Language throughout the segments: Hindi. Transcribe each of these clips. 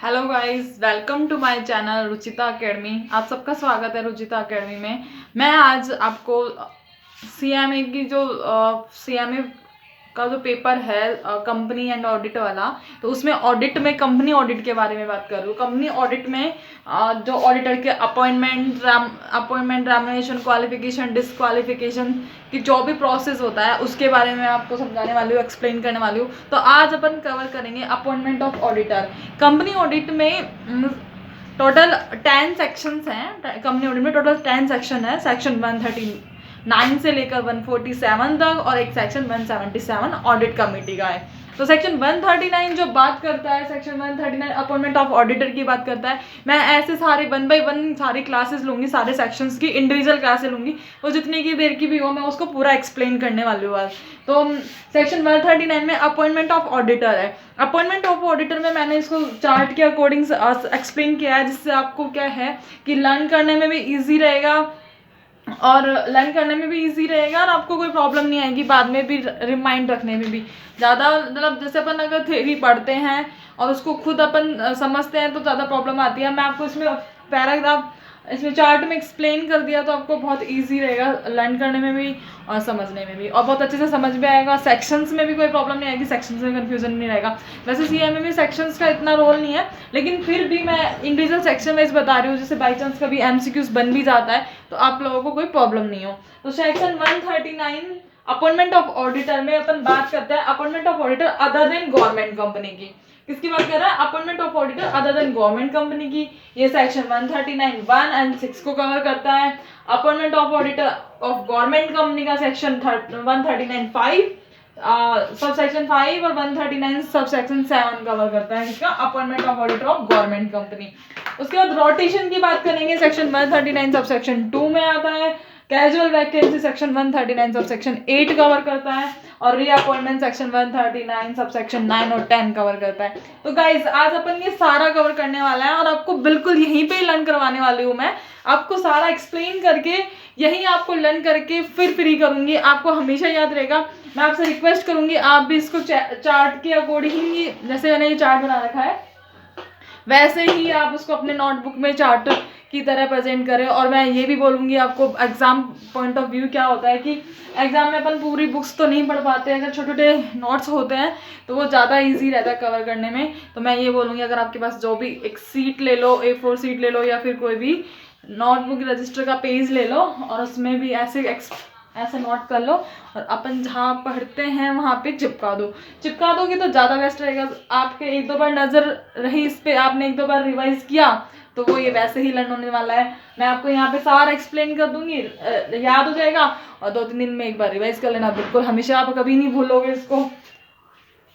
Hello guys, welcome to my channel Ruchita academy. आप सबका स्वागत है रुचिता एकेडमी में। मैं आज आपको सीएमए की जो सीएमए का जो पेपर है कंपनी एंड ऑडिट वाला, तो उसमें ऑडिट में कंपनी ऑडिट के बारे में बात कर रही हूँ। कंपनी ऑडिट में जो ऑडिटर के अपॉइंटमेंट रेमुनेशन, क्वालिफिकेशन, डिसक्वालिफिकेशन की जो भी प्रोसेस होता है उसके बारे में आपको समझाने वाली हूँ, एक्सप्लेन करने वाली हूँ। तो आज अपन कवर करेंगे appointment of auditor. Company audit में टोटल 10 सेक्शंस हैं। कंपनी ऑडिट में टोटल 10 सेक्शन है। सेक्शन 139 से लेकर 147 तक और एक सेक्शन 177 ऑडिट कमेटी का है। तो सेक्शन 139 जो बात करता है, सेक्शन 139 अपॉइंटमेंट ऑफ ऑडिटर की बात करता है। मैं ऐसे सारे 1 बाय 1 सारी क्लासेस लूंगी, सारे सेक्शंस की इंडिविजुअल क्लासेस लूंगी, वो जितनी की देर की भी हो मैं उसको पूरा एक्सप्लेन करने वाली हूँ आज। तो सेक्शन 139 में अपॉइंटमेंट ऑफ ऑडिटर है। अपॉइंटमेंट ऑफ ऑडिटर में मैंने इसको चार्ट के अकॉर्डिंग एक्सप्लेन किया है, जिससे आपको क्या है कि लर्न करने में भी ईजी रहेगा और आपको कोई प्रॉब्लम नहीं आएगी बाद में भी रिमाइंड रखने में भी। ज़्यादा मतलब जैसे अपन अगर थ्योरी पढ़ते हैं और उसको खुद अपन समझते हैं तो ज़्यादा प्रॉब्लम आती है। मैं आपको इसमें पैराग्राफ इसमें चार्ट में एक्सप्लेन कर दिया तो आपको बहुत इजी रहेगा लर्न करने में भी और समझने में भी, और बहुत अच्छे से समझ में आएगा। सेक्शंस में भी कोई प्रॉब्लम नहीं आएगी, सेक्शंस में कन्फ्यूजन नहीं रहेगा। वैसे सीएमए में सेक्शंस का इतना रोल नहीं है, लेकिन फिर भी मैं इंडिविजुअल सेक्शन वाइज बता रही हूँ, जैसे बाई चांस कभी एमसीक्यूज बन भी जाता है तो आप लोगों को कोई प्रॉब्लम नहीं हो। तो सेक्शन 139 अपॉइंटमेंट ऑफ ऑडिटर में अपन बात करते हैं appointment of auditor other than government company की। किसकी बात कर रहा है? Appointment of auditor other than government company की। ये सेक्शन 139 1 एंड 6 को कवर करता है। Appointment of auditor of government company का सेक्शन 139 5 सब सेक्शन 5 और 139 सब सेक्शन 7 कवर करता है, इसका appointment of auditor of government company. उसके बाद रोटेशन की बात करेंगे, सेक्शन 139 सब सेक्शन 2 में आता है। Casual vacancy section 139 sub section 8 cover करता है और रीअपॉइंटमेंट सेक्शन 139 सब सेक्शन 9 और 10 कवर करता है। तो गाइस आज अपन ये सारा कवर करने वाला है और आपको बिल्कुल यहीं पे लर्न करवाने वाली हूँ। मैं आपको सारा एक्सप्लेन करके यहीं आपको लर्न करके फिर फ्री करूंगी, आपको हमेशा याद रहेगा। मैं आपसे रिक्वेस्ट करूंगी आप भी इसको चार्ट के अकॉर्डिंग ही, जैसे मैंने ये चार्ट बना रखा है वैसे ही आप उसको अपने नोटबुक में चार्ट की तरह प्रेजेंट करें। और मैं ये भी बोलूँगी आपको एग्जाम पॉइंट ऑफ व्यू क्या होता है कि एग्जाम में अपन पूरी बुक्स तो नहीं पढ़ पाते, अगर छोटे छोटे नोट्स होते हैं तो वो ज़्यादा इजी रहता है कवर करने में। तो मैं ये बोलूँगी अगर आपके पास जो भी एक सीट ले लो, A4 सीट ले लो या फिर कोई भी नोटबुक रजिस्टर का पेज ले लो और उसमें भी ऐसे नोट कर लो और अपन जहाँ पढ़ते हैं वहाँ पे चिपका दोगे तो ज़्यादा बेस्ट रहेगा। आपके एक दो बार नज़र रही इस पर, आपने एक दो बार रिवाइज किया तो वो ये वैसे ही लर्न होने वाला है। मैं आपको यहाँ पे सारा एक्सप्लेन कर दूंगी, याद हो जाएगा और 2-3 दिन में एक बार रिवाइज कर लेना, बिल्कुल हमेशा आप कभी नहीं भूलोगे इसको।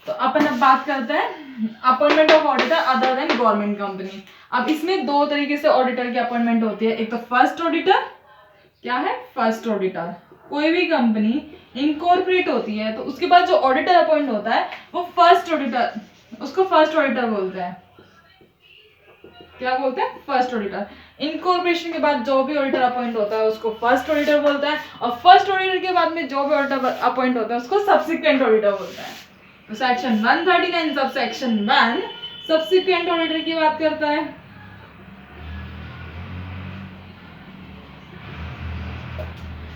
तो अपन अब बात करते हैं appointment of auditor other than government company. अब इसमें 2 तरीके से ऑडिटर की अपॉइंटमेंट होती है। एक तो फर्स्ट ऑडिटर, क्या है फर्स्ट ऑडिटर, कोई भी कंपनी इनकॉर्पोरेट होती है तो उसके बाद जो ऑडिटर अपॉइंट होता है वो फर्स्ट ऑडिटर, उसको फर्स्ट ऑडिटर बोलते हैं। क्या बोलते हैं? First auditor. इनकॉर्पोरेशन के बाद जो भी ऑडिटर अपॉइंट होता है उसको फर्स्ट ऑडिटर बोलता है और फर्स्ट ऑडिटर के बाद में जो भी ऑडिटर अपॉइंट होता है उसको सब्सिक्वेंट ऑडिटर बोलता है। तो section 139 sub section 1 subsequent auditor की बात करता है।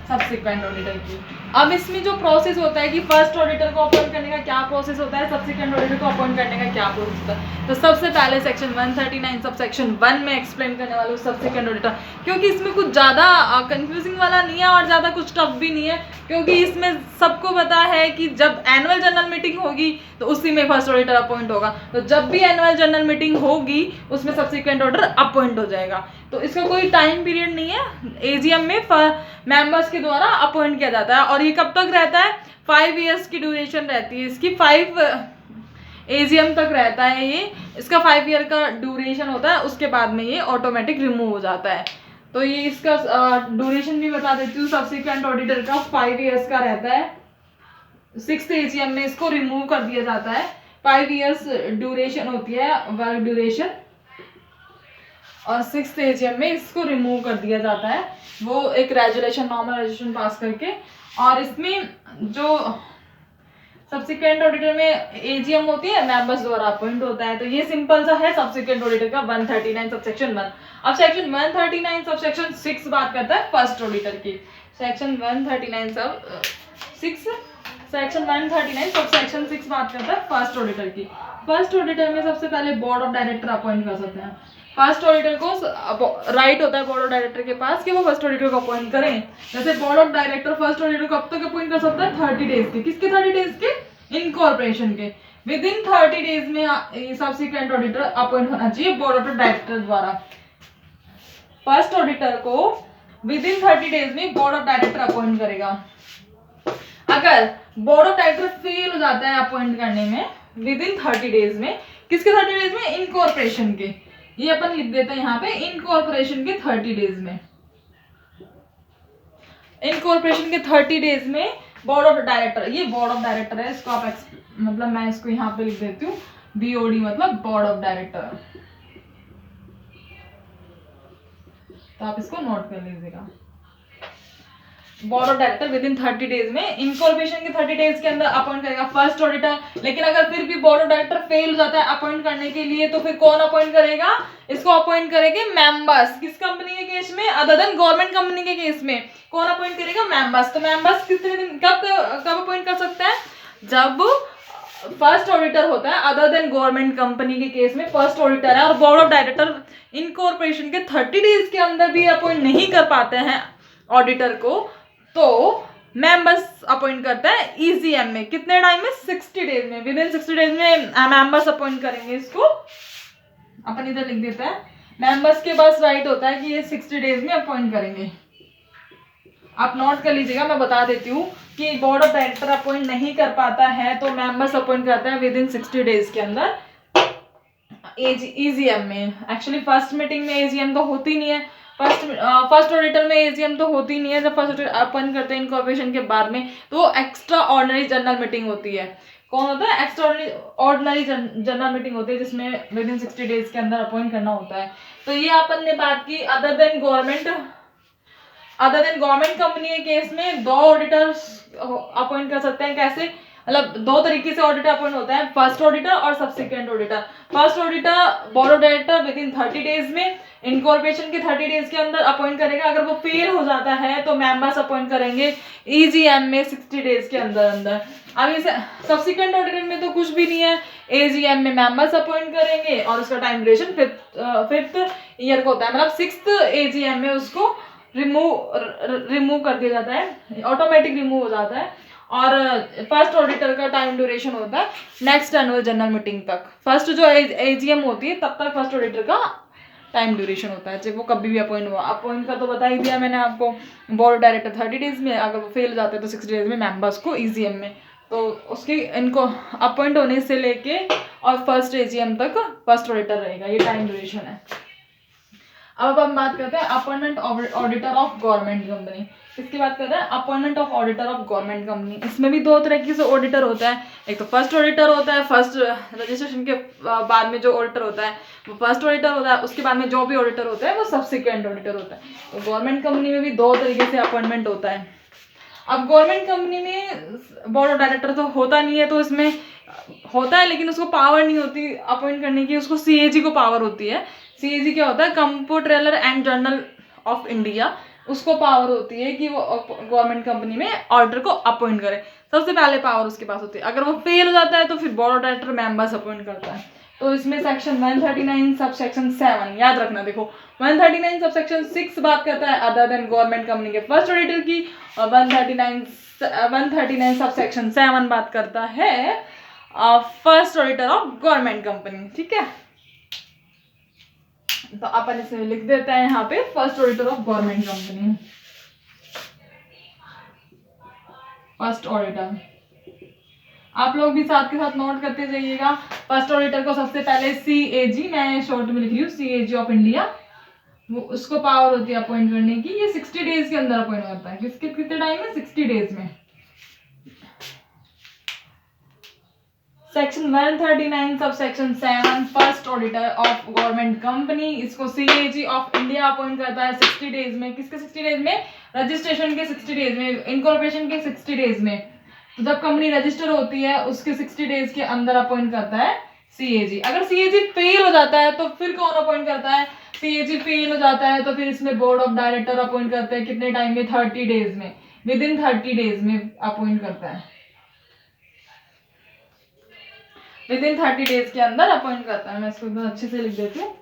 सब्सिक्वेंट ऑडिटर की अब इसमें जो प्रोसेस होता है कि फर्स्ट ऑडिटर को अपॉइंट करने का क्या प्रोसेस होता है, सब्सिक्वेंट ऑडिटर को अपॉइंट करने का क्या प्रोसेस होता है। तो सबसे पहले सेक्शन 139 सब सेक्शन 1 में एक्सप्लेन करने वाला हूँ सब्सिक्वेंट ऑडिटर, क्योंकि इसमें कुछ ज़्यादा कंफ्यूजिंग वाला नहीं है और ज़्यादा कुछ टफ भी नहीं है, क्योंकि इसमें सबको पता है कि जब एनुअल जनरल मीटिंग होगी तो उसी में फर्स्ट ऑडिटर अपॉइंट होगा। तो जब भी एनुअल जनरल मीटिंग होगी उसमें सब्सिक्वेंट ऑडिटर अपॉइंट हो जाएगा। तो इसका कोई टाइम पीरियड नहीं है, एजीएम में मेंबर्स के द्वारा अपॉइंट किया जाता है और ये कब तक रहता है? 5 इयर्स की ड्यूरेशन रहती है इसकी, 5 एजीएम तक रहता है ये, इसका 5 ईयर का ड्यूरेशन होता है, उसके बाद में ये ऑटोमेटिक रिमूव हो जाता है। तो ये इसका ड्यूरेशन भी बता देती हूँ, सब्सिक्वेंट ऑडिटर का 5 इयर्स का रहता है, 6th एजीएम में इसको रिमूव कर दिया जाता है। 5 इयर्स ड्यूरेशन होती है, वर्क ड्यूरेशन, और 6th एजीएम में इसको रिमूव कर दिया जाता है, वो एक रेजुलेशन, नॉर्मल रेजुलेशन पास करके। और इसमें जो सब्सिक्वेंट ऑडिटर में एजीएम होती है, मेंबर्स द्वारा अपॉइंट होता है। तो ये सिंपल सा है सब्सिक्वेंट ऑडिटर का 139 सबसेक्शन 1। अब सेक्शन 139 सबसेक्शन 6 बात करता है फर्स्ट ऑडिटर की। सेक्शन 139 सब 6 सेक्शन 139 सबसेक्शन 6 बात करता है फर्स्ट ऑडिटर की। फर्स्ट ऑडिटर में सबसे पहले बोर्ड ऑफ डायरेक्टर अपॉइंट कर सकते हैं। फर्स्ट ऑडिटर को राइट होता है बोर्ड ऑफ डायरेक्टर के पास कि वो फर्स्ट ऑडिटर को अपॉइंट करें। जैसे board of director first auditor को अब तक अपॉइंट कर सकता है 30 डेज के। किसके 30 डेज के? इनकॉर्पोरेशन के। विद इन 30 डेज में सब्सिक्वेंट ऑडिटर अपॉइंट होना चाहिए बोर्ड ऑफ डायरेक्टर द्वारा। फर्स्ट ऑडिटर को विद इन 30 डेज में बोर्ड ऑफ डायरेक्टर अपॉइंट करेगा। अगर बोर्ड ऑफ डायरेक्टर फेल हो जाता है अपॉइंट करने में विद इन 30 डेज में, किसके 30 डेज में? इनकॉर्पोरेशन के। ये अपन लिख देते हैं यहाँ पे इनकॉर्पोरेशन के 30 डेज में। इनकॉर्पोरेशन के 30 डेज में बोर्ड ऑफ डायरेक्टर, ये बोर्ड ऑफ डायरेक्टर है, इसको आप मतलब मैं इसको यहाँ पे लिख देती हूँ बीओडी, मतलब बोर्ड ऑफ डायरेक्टर। तो आप इसको नोट कर लीजिएगा। Board of director with in 30 days में, इनकॉर्पोरेशन के 30 डेज के अंदर अपॉइंट करेगा फर्स्ट ऑडिटर। लेकिन अगर फिर भी बोर्ड ऑफ डायरेक्टर फेल हो जाता है अपॉइंट करने के लिए, तो फिर कौन अपॉइंट करेगा? इसको अपॉइंट करेंगे मेंबर्स। किस कंपनी के केस में? अदर देन गवर्नमेंट कंपनी के केस में कौन अपॉइंट करेगा? मेंबर्स। तो मेंबर्स कितने दिन कब अपॉइंट कर सकता है? जब फर्स्ट ऑडिटर होता है अदर देन गवर्नमेंट कंपनी के केस में फर्स्ट ऑडिटर है और बोर्ड ऑफ डायरेक्टर इनकॉर्पोरेशन के 30 डेज के अंदर भी अपॉइंट नहीं कर पाते हैं ऑडिटर को, तो मेंबर्स अपॉइंट करता है ईजीएम में। कितने टाइम में? 60 डेज में। विद इन 60 डेज में मेंबर्स अपॉइंट करेंगे। इसको अपन इधर लिख देते हैं। मेंबर्स के पास राइट होता है कि ये 60 डेज में अपॉइंट करेंगे। आप नोट कर लीजिएगा, मैं बता देती हूँ कि बोर्ड ऑफ डायरेक्टर अपॉइंट नहीं कर पाता है तो मेंबर्स अपॉइंट करते हैं विद इन 60 डेज के अंदर ईजीएम में। एक्चुअली फर्स्ट मीटिंग में एजीएम तो होती नहीं है, फर्स्ट ऑडिटर में एजीएम तो होती नहीं है। जब फर्स्ट ऑडिटर अपॉइंट करते हैं इनकॉर्पोरेशन के बाद में, तो एक्स्ट्रा ऑर्डिनरी जनरल मीटिंग होती है। कौन होता है? एक्स्ट्रा ऑर्डिनरी जनरल मीटिंग होती है जिसमें विद इन 60 डेज के अंदर अपॉइंट करना होता है। तो ये अपन ने बात की अदर देन गवर्नमेंट कंपनी के केस में 2 ऑडिटर्स अपॉइंट कर सकते हैं। कैसे? मतलब 2 तरीके से ऑडिटर अपॉइंट होता है, फर्स्ट ऑडिटर और subsequent auditor. First auditor board of director with in 30 days में, इनकॉर्पोरेशन के 30 डेज के अंदर अपॉइंट करेगा। अगर वो फेल हो जाता है तो मेंबर्स अपॉइंट करेंगे ईजीएम में 60 डेज के अंदर। अब इसे सब्सिक्वेंट ऑडिटर में तो कुछ भी नहीं है, एजीएम में मेंबर्स अपॉइंट करेंगे और उसका टाइम ड्यूरेशन 5th ईयर का होता है। मतलब 6th एजीएम में उसको रिमूव कर दिया जाता है, ऑटोमेटिक रिमूव हो जाता है। और फर्स्ट ऑडिटर का टाइम ड्यूरेशन होता है नेक्स्ट एनुअल जनरल मीटिंग तक। फर्स्ट जो एजीएम होती है तब तक फर्स्ट ऑडिटर का टाइम ड्यूरेशन होता है, चाहे वो कभी भी अपॉइंट हुआ। अपॉइंट का तो बता ही दिया मैंने आपको, बोर्ड ऑफ डायरेक्टर 30 डेज में, अगर वो फेल हो जाते हैं तो 60 डेज में मेंबर्स को ईजीएम में। तो उसके इनको अपॉइंट होने से लेके और फर्स्ट एजीएम तक फर्स्ट ऑडिटर रहेगा, ये टाइम ड्यूरेशन है। अब हम बात करते हैं appointment auditor of government company. इसकी बात करते हैं appointment of auditor of government company. इसमें भी 2 तरीके से ऑडिटर होता है। एक तो फर्स्ट ऑडिटर होता है, फर्स्ट रजिस्ट्रेशन के बाद में जो ऑडिटर होता है वो फर्स्ट ऑडिटर होता है। उसके बाद में जो भी ऑडिटर होता है वो सब्सिक्वेंट ऑडिटर होता है। तो गवर्नमेंट कंपनी में भी 2 तरीके से अपॉइंटमेंट होता है। अब गवर्नमेंट कंपनी में बोर्ड ऑफ डायरेक्टर तो होता नहीं है, तो इसमें होता है लेकिन उसको पावर नहीं होती अपॉइंट करने की, उसको सीएजी को पावर होती है। सीएजी क्या होता है? Comptroller and general of India. उसको पावर होती है कि वो गवर्नमेंट कंपनी में ऑडिटर को अपॉइंट करे। सबसे पहले पावर उसके पास होती है। अगर वो फेल हो जाता है तो फिर board of director members appoint करता है। तो इसमें सेक्शन 139 सब सेक्शन 7 याद रखना। देखो 139 सब सेक्शन 6 बात करता है अदर देन गवर्नमेंट कंपनी के फर्स्ट ऑडिटर की, और 139 सब सेक्शन 7 बात करता है first auditor of government company. ठीक है, तो अपन इसे लिख देते हैं यहाँ पे first auditor of government company. First auditor आप लोग भी साथ के साथ नोट करते जाइएगा। फर्स्ट ऑडिटर को सबसे पहले सीएजी, मैं शॉर्ट में लिख रही हूँ सीएजी ऑफ इंडिया, वो उसको पावर होती है अपॉइंट करने की। ये 60 डेज के अंदर अपॉइंट करता है। कितने टाइम में? 60 डेज में। Section 139 sub section 7 first auditor of government company, इसको सीएजी ऑफ इंडिया अपॉइंट करता है 60 डेज में। किसके 60 डेज में? रजिस्ट्रेशन के 60 डेज में, इनकॉर्पोरेशन के 60 डेज में। तो जब कंपनी रजिस्टर होती है उसके 60 डेज के अंदर अपॉइंट करता है सीएजी। अगर सीएजी फेल हो जाता है तो फिर कौन अपॉइंट करता है? सीएजी फेल हो जाता है तो फिर इसमें बोर्ड ऑफ डायरेक्टर अपॉइंट करते हैं। कितने टाइम में? 30 डेज में, विद इन 30 डेज में अपॉइंट करता है, विद इन 30 डेज के अंदर अपॉइंट करता है। मैं इसको बहुत अच्छे से लिख देती हूँ।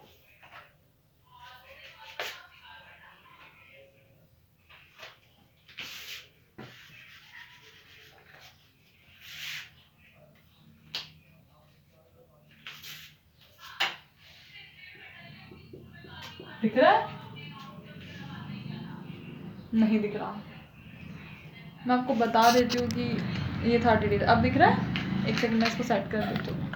दिख रहा है? नहीं दिख रहा। मैं आपको बता देती हूँ कि ये 30 डेज। अब दिख रहा है? एक सेकंड में इसको सेट कर देती हूँ।